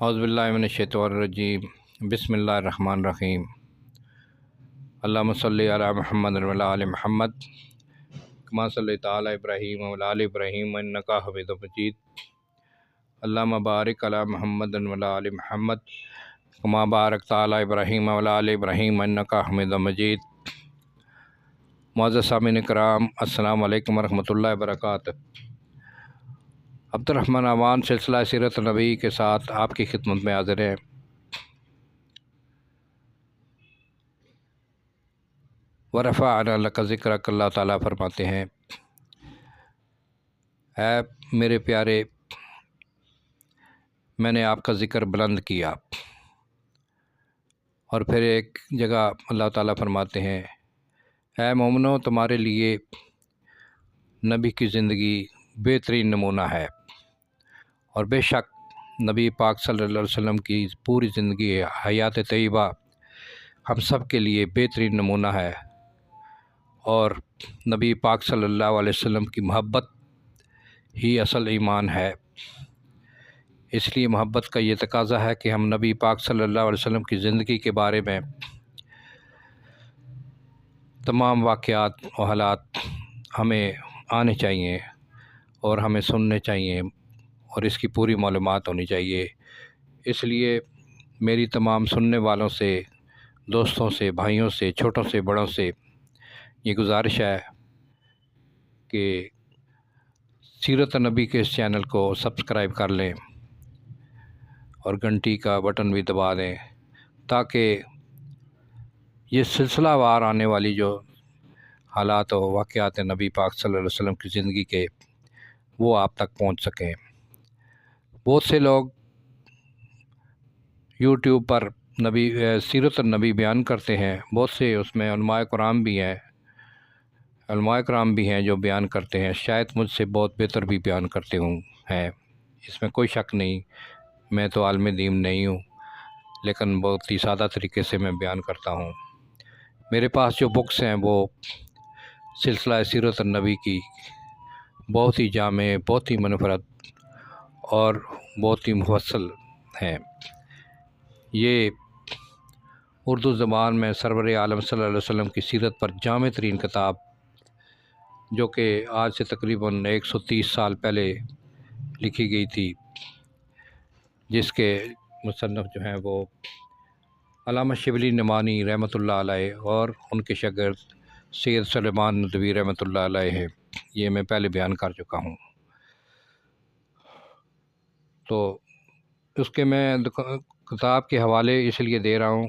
اعوذ باللہ من الشیطان الرجیم بسم اللہ الرحمن الرحیم اللہم صلی علی محمد وعلی آل محمد کما صلیت علی ابراہیم وعلی آل ابراہیم انکا حمید مجید اللہم بارک علی محمد وعلی آل محمد کما بارکت علی ابراہیم وعلی آل ابراہیم انکا حمید مجید۔ معزز سامعین کرام، السلام علیکم ورحمۃ اللہ وبرکاتہ۔ عبد الرحمن امان سلسلہ سیرت نبی کے ساتھ آپ کی خدمت میں حاضر ہیں۔ ورفعنا لک ذکرک، اللہ تعالیٰ فرماتے ہیں اے میرے پیارے، میں نے آپ کا ذکر بلند کیا۔ اور پھر ایک جگہ اللہ تعالیٰ فرماتے ہیں اے مومنو، تمہارے لیے نبی کی زندگی بہترین نمونہ ہے، اور بے شک نبی پاک صلی اللہ علیہ وسلم کی پوری زندگی حیات طیبہ ہم سب کے لیے بہترین نمونہ ہے، اور نبی پاک صلی اللہ علیہ وسلم کی محبت ہی اصل ایمان ہے۔ اس لیے محبت کا یہ تقاضا ہے کہ ہم نبی پاک صلی اللہ علیہ وسلم کی زندگی کے بارے میں تمام واقعات و حالات ہمیں آنے چاہیے اور ہمیں سننے چاہیے، اور اس کی پوری معلومات ہونی چاہیے۔ اس لیے میری تمام سننے والوں سے، دوستوں سے، بھائیوں سے، چھوٹوں سے بڑوں سے یہ گزارش ہے کہ سیرت نبی کے اس چینل کو سبسکرائب کر لیں اور گھنٹی کا بٹن بھی دبا دیں، تاکہ یہ سلسلہ وار آنے والی جو حالات و واقعات نبی پاک صلی اللہ علیہ وسلم کی زندگی کے وہ آپ تک پہنچ سکیں۔ بہت سے لوگ یوٹیوب پر سیرت النبی بیان کرتے ہیں، بہت سے اس میں علماء کرام بھی ہیں جو بیان کرتے ہیں، شاید مجھ سے بہت بہتر بھی بیان کرتے ہیں، اس میں کوئی شک نہیں۔ میں تو عالم دین نہیں ہوں، لیکن بہت ہی سادہ طریقے سے میں بیان کرتا ہوں۔ میرے پاس جو بکس ہیں وہ سلسلہ سیرت النبی کی بہت ہی جامع، بہت ہی منفرد اور بہت ہی مفصل ہیں۔ یہ اردو زبان میں سرور عالم صلی اللہ علیہ وسلم کی سیرت پر جامع ترین کتاب، جو کہ آج سے تقریباً 130 سال پہلے لکھی گئی تھی، جس کے مصنف جو ہیں وہ علامہ شبلی نعمانی رحمۃ اللہ علیہ اور ان کے شاگرد سید سلیمان ندوی رحمۃ اللہ علیہ ہے۔ یہ میں پہلے بیان کر چکا ہوں، تو اس کے میں کتاب کے حوالے اس لیے دے رہا ہوں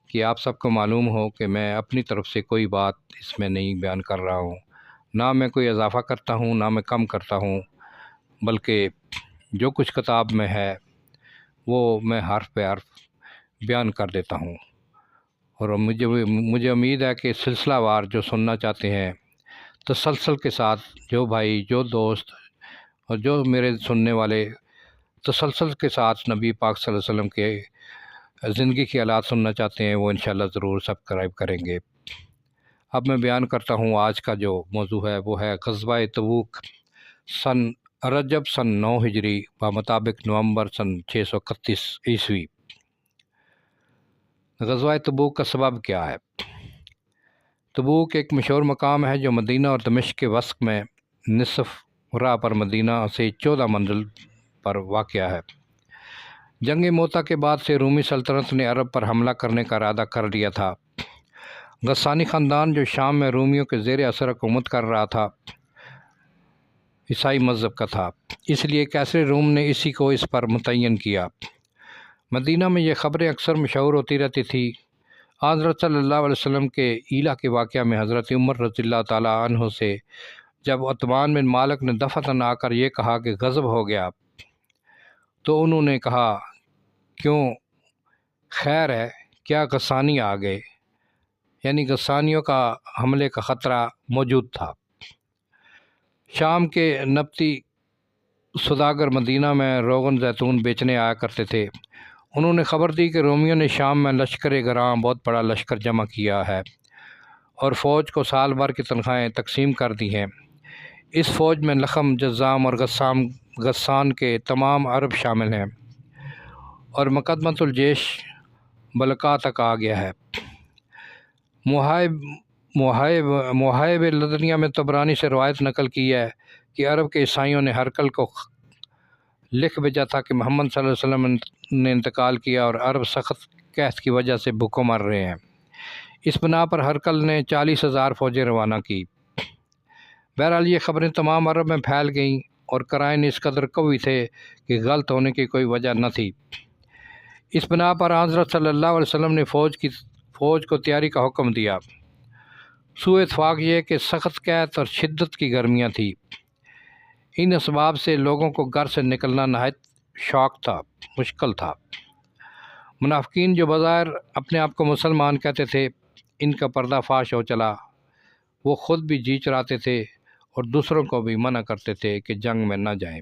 کہ آپ سب کو معلوم ہو کہ میں اپنی طرف سے کوئی بات اس میں نہیں بیان کر رہا ہوں، نہ میں کوئی اضافہ کرتا ہوں نہ میں کم کرتا ہوں، بلکہ جو کچھ کتاب میں ہے وہ میں حرف پہ حرف بیان کر دیتا ہوں۔ اور مجھے امید ہے کہ سلسلہ وار جو سننا چاہتے ہیں، تسلسل کے ساتھ جو بھائی، جو دوست اور جو میرے سننے والے تسلسل کے ساتھ نبی پاک صلی اللہ علیہ وسلم کے زندگی کے حالات سننا چاہتے ہیں، وہ انشاءاللہ ضرور سبسکرائب کریں گے۔ اب میں بیان کرتا ہوں آج کا جو موضوع ہے، وہ ہے غزوہ تبوک سن رجب سن 9 ہجری بمطابق نومبر سن 631 عیسوی۔ غزوہ تبوک کا سبب کیا ہے؟ تبوک ایک مشہور مقام ہے جو مدینہ اور دمشق کے وسط میں نصف راہ پر مدینہ سے 14 منزل پر واقع ہے۔ جنگ موتا کے بعد سے رومی سلطنت نے عرب پر حملہ کرنے کا ارادہ کر لیا تھا۔ غسانی خاندان جو شام میں رومیوں کے زیر اثر حکومت کر رہا تھا، عیسائی مذہب کا تھا، اس لیے کیسر روم نے اسی کو اس پر متعین کیا۔ مدینہ میں یہ خبریں اکثر مشہور ہوتی رہتی تھی۔ حضرت صلی اللہ علیہ وسلم کے ایلا کے واقعہ میں حضرت عمر رضی اللہ تعالیٰ عنہ سے جب عثمان بن مالک نے دفعتاً آ کر یہ کہا کہ غضب ہو گیا، تو انہوں نے کہا کیوں، خیر ہے کیا؟ غسانی آ گئے، یعنی غسانیوں کا حملے کا خطرہ موجود تھا۔ شام کے نبطی سوداگر مدینہ میں روغن زیتون بیچنے آیا کرتے تھے۔ انہوں نے خبر دی کہ رومیوں نے شام میں لشکر گراں بہت بڑا لشکر جمع کیا ہے اور فوج کو سال بھر کی تنخواہیں تقسیم کر دی ہیں۔ اس فوج میں لخم، جذام اور غسان کے تمام عرب شامل ہیں۔ اور مقدمۃ الجیش بلقاء تک آ گیا ہے۔ محائب لدنیہ میں طبرانی سے روایت نقل کی ہے کہ عرب کے عیسائیوں نے ہرقل کو لکھ بھیجا تھا کہ محمد صلی اللہ علیہ وسلم نے انتقال کیا اور عرب سخت قحط کی وجہ سے بھوکوں مر رہے ہیں۔ اس بنا پر ہرقل نے 40,000 فوجیں روانہ کی۔ بہرحال یہ خبریں تمام عرب میں پھیل گئیں اور قرائن اس قدر قوی تھے کہ غلط ہونے کی کوئی وجہ نہ تھی۔ اس بنا پر حضرت صلی اللہ علیہ وسلم نے فوج کو تیاری کا حکم دیا۔ سوء اتفاق یہ کہ سخت قحط اور شدت کی گرمیاں تھیں۔ ان اسباب سے لوگوں کو گھر سے نکلنا نہایت مشکل تھا۔ منافقین جو بظاہر اپنے آپ کو مسلمان کہتے تھے، ان کا پردہ فاش ہو چلا۔ وہ خود بھی جی چراتے تھے اور دوسروں کو بھی منع کرتے تھے کہ جنگ میں نہ جائیں۔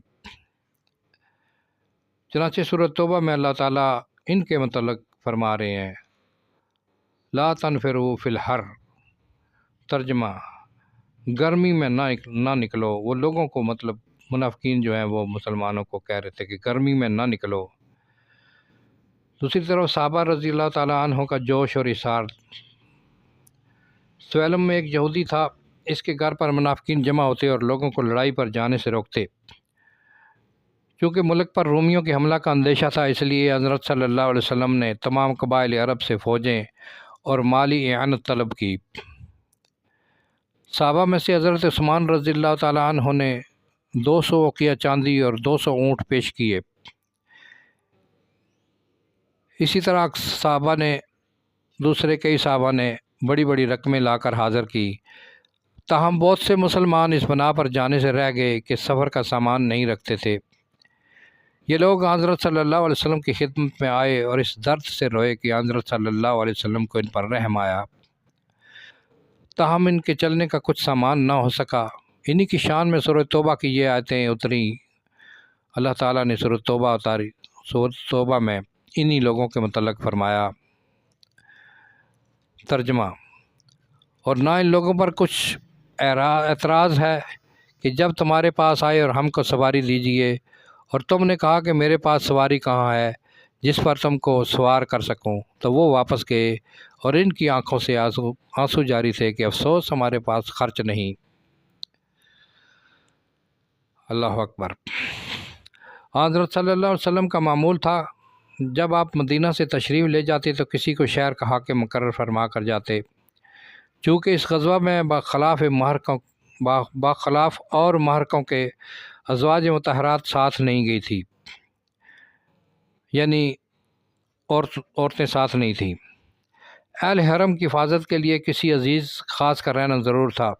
چنانچہ سورۃ توبہ میں اللہ تعالیٰ ان کے متعلق فرما رہے ہیں، لا تنفروا فی الحر، ترجمہ گرمی میں نہ نکلو۔ وہ لوگوں کو منافقین جو ہیں وہ مسلمانوں کو کہہ رہے تھے کہ گرمی میں نہ نکلو۔ دوسری طرف صحابہ رضی اللہ تعالیٰ عنہ کا جوش اور اصرار۔ سویلم میں ایک یہودی تھا، اس کے گھر پر منافقین جمع ہوتے اور لوگوں کو لڑائی پر جانے سے روکتے۔ چونکہ ملک پر رومیوں کے حملہ کا اندیشہ تھا، اس لیے حضرت صلی اللہ علیہ وسلم نے تمام قبائل عرب سے فوجیں اور مالی اعانت طلب کی۔ صحابہ میں سے حضرت عثمان رضی اللہ تعالیٰ عنہ نے 200 اوقیہ چاندی اور 200 اونٹ پیش کیے۔ اسی طرح کئی صحابہ نے بڑی بڑی رقمیں لا کر حاضر کی۔ تاہم بہت سے مسلمان اس بنا پر جانے سے رہ گئے کہ سفر کا سامان نہیں رکھتے تھے۔ یہ لوگ حضرت صلی اللہ علیہ وسلم کی خدمت میں آئے اور اس درد سے روئے کہ حضرت صلی اللہ علیہ وسلم کو ان پر رحم آیا۔ تاہم ان کے چلنے کا کچھ سامان نہ ہو سکا۔ انہی کی شان میں سورۃ توبہ کی یہ آیتیں اتریں۔ اللہ تعالیٰ نے سورۃ توبہ میں انہی لوگوں کے متعلق فرمایا، ترجمہ، اور نہ ان لوگوں پر کچھ اعتراض ہے کہ جب تمہارے پاس آئے اور ہم کو سواری دیجیے، اور تم نے کہا کہ میرے پاس سواری کہاں ہے جس پر تم کو سوار کر سکوں، تو وہ واپس گئے اور ان کی آنکھوں سے آنسو جاری تھے کہ افسوس ہمارے پاس خرچ نہیں۔ اللہ اکبر۔ حضرت صلی اللہ علیہ وسلم کا معمول تھا، جب آپ مدینہ سے تشریف لے جاتے تو کسی کو شہر کا حاکم مقرر فرما کر جاتے۔ چونکہ اس غزوہ میں باخلاف اور محرکوں کے ازواج مطہرات ساتھ نہیں گئی تھی، یعنی عورتیں ساتھ نہیں تھیں۔ اہل حرم کی حفاظت کے لیے کسی عزیز خاص کا رہنا ضرور تھا،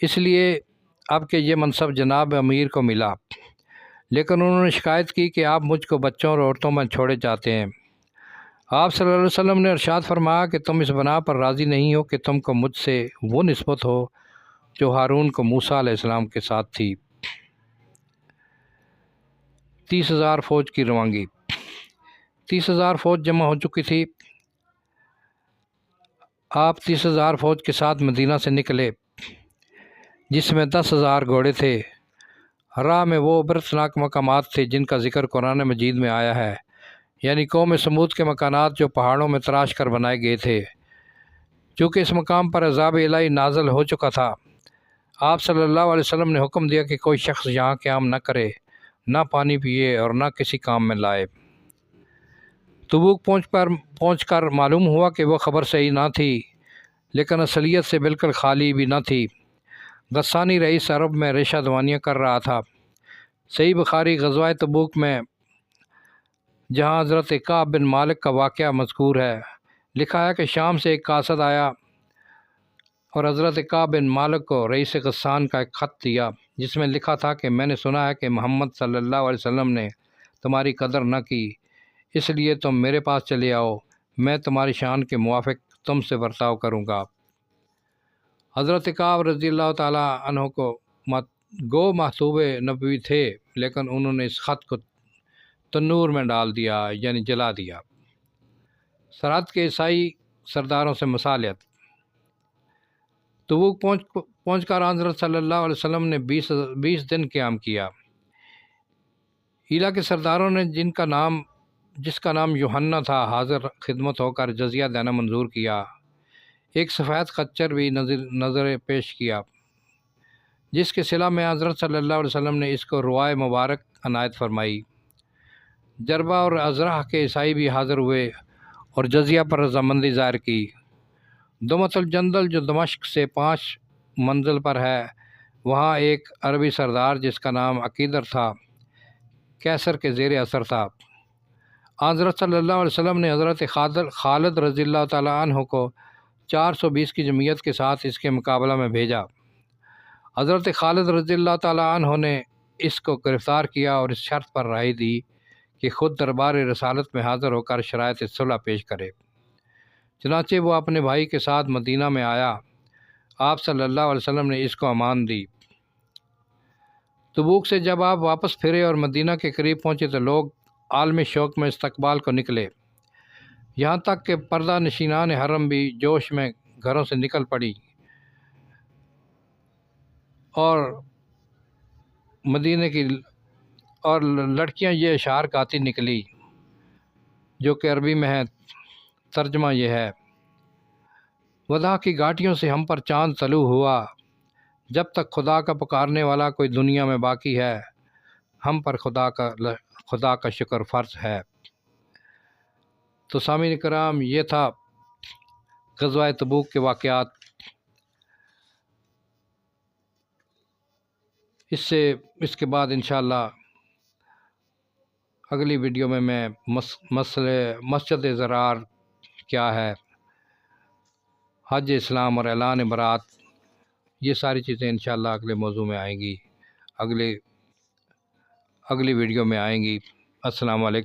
اس لیے اب کہ یہ منصب جناب امیر کو ملا، لیکن انہوں نے شکایت کی کہ آپ مجھ کو بچوں اور عورتوں میں چھوڑے جاتے ہیں۔ آپ صلی اللہ علیہ وسلم نے ارشاد فرمایا کہ تم اس بنا پر راضی نہیں ہو کہ تم کو مجھ سے وہ نسبت ہو جو ہارون کو موسیٰ علیہ السلام کے ساتھ تھی۔ 30,000 فوج کی روانگی۔ 30,000 فوج جمع ہو چکی تھی۔ آپ 30,000 فوج کے ساتھ مدینہ سے نکلے، جس میں 10,000 گھوڑے تھے۔ راہ میں وہ عبرتناک مقامات تھے جن کا ذکر قرآن مجید میں آیا ہے، یعنی قوم سمود کے مکانات جو پہاڑوں میں تراش کر بنائے گئے تھے۔ چونکہ اس مقام پر عذاب الہی نازل ہو چکا تھا، آپ صلی اللہ علیہ وسلم نے حکم دیا کہ کوئی شخص یہاں قیام نہ کرے، نہ پانی پیے اور نہ کسی کام میں لائے۔ تبوک پہنچ کر معلوم ہوا کہ وہ خبر صحیح نہ تھی، لیکن اصلیت سے بالکل خالی بھی نہ تھی۔ غسانی رئیس عرب میں ریشہ دوانیاں کر رہا تھا۔ صحیح بخاری غزوہ تبوک میں جہاں حضرت کعب بن مالک کا واقعہ مذکور ہے، لکھا ہے کہ شام سے ایک قاصد آیا اور حضرت کعب بن مالک کو رئیس غسان کا ایک خط دیا، جس میں لکھا تھا کہ میں نے سنا ہے کہ محمد صلی اللہ علیہ وسلم نے تمہاری قدر نہ کی، اس لیے تم میرے پاس چلے آؤ، میں تمہاری شان کے موافق تم سے برتاؤ کروں گا۔ حضرت کعب رضی اللہ تعالیٰ عنہ کو محسوب نبوی تھے، لیکن انہوں نے اس خط کو تنور میں ڈال دیا، یعنی جلا دیا۔ سرحد کے عیسائی سرداروں سے مصالحت۔ تبوک پہنچ کر حضرت صلی اللہ علیہ وسلم نے 20 دن قیام کیا۔ ایلا کے سرداروں نے جس کا نام یوحنا تھا حاضر خدمت ہو کر جزیہ دینا منظور کیا۔ ایک سفید خچر بھی نظر پیش کیا، جس کے صلہ میں حضرت صلی اللہ علیہ وسلم نے اس کو روائے مبارک عنایت فرمائی۔ جربہ اور ازرح کے عیسائی بھی حاضر ہوئے اور جزیہ پر رضامندی ظاہر کی۔ دمت الجندل جو دمشق سے 5 منزل پر ہے، وہاں ایک عربی سردار جس کا نام عقیدر تھا، کیسر کے زیر اثر تھا۔ حضرت صلی اللہ علیہ وسلم نے حضرت خالد رضی اللہ تعالیٰ عنہ کو 420 کی جمعیت کے ساتھ اس کے مقابلہ میں بھیجا۔ حضرت خالد رضی اللہ تعالیٰ عنہ نے اس کو گرفتار کیا اور اس شرط پر رہائی دی کہ خود دربار رسالت میں حاضر ہو کر شرائط صلح پیش کرے۔ چنانچہ وہ اپنے بھائی کے ساتھ مدینہ میں آیا۔ آپ صلی اللہ علیہ وسلم نے اس کو امان دی۔ تبوک سے جب آپ واپس پھرے اور مدینہ کے قریب پہنچے تو لوگ عالم شوق میں استقبال کو نکلے، یہاں تک کہ پردہ نشینان حرم بھی جوش میں گھروں سے نکل پڑی اور مدینہ کی اور لڑکیاں یہ اشعار گاتی نکلی، جو کہ عربی میں ہے۔ ترجمہ یہ ہے: وداع کی گھاٹیوں سے ہم پر چاند طلوع ہوا، جب تک خدا کا پکارنے والا کوئی دنیا میں باقی ہے، ہم پر خدا کا شکر فرض ہے۔ تو سامعین کرام، یہ تھا غزوہ تبوک کے واقعات۔ اس کے بعد انشاءاللہ اگلی ویڈیو میں مسجد ضرار کیا ہے، حج اسلام اور اعلان برات، یہ ساری چیزیں انشاءاللہ اگلے موضوع میں آئیں گی، اگلی ویڈیو میں آئیں گی۔ السلام علیکم۔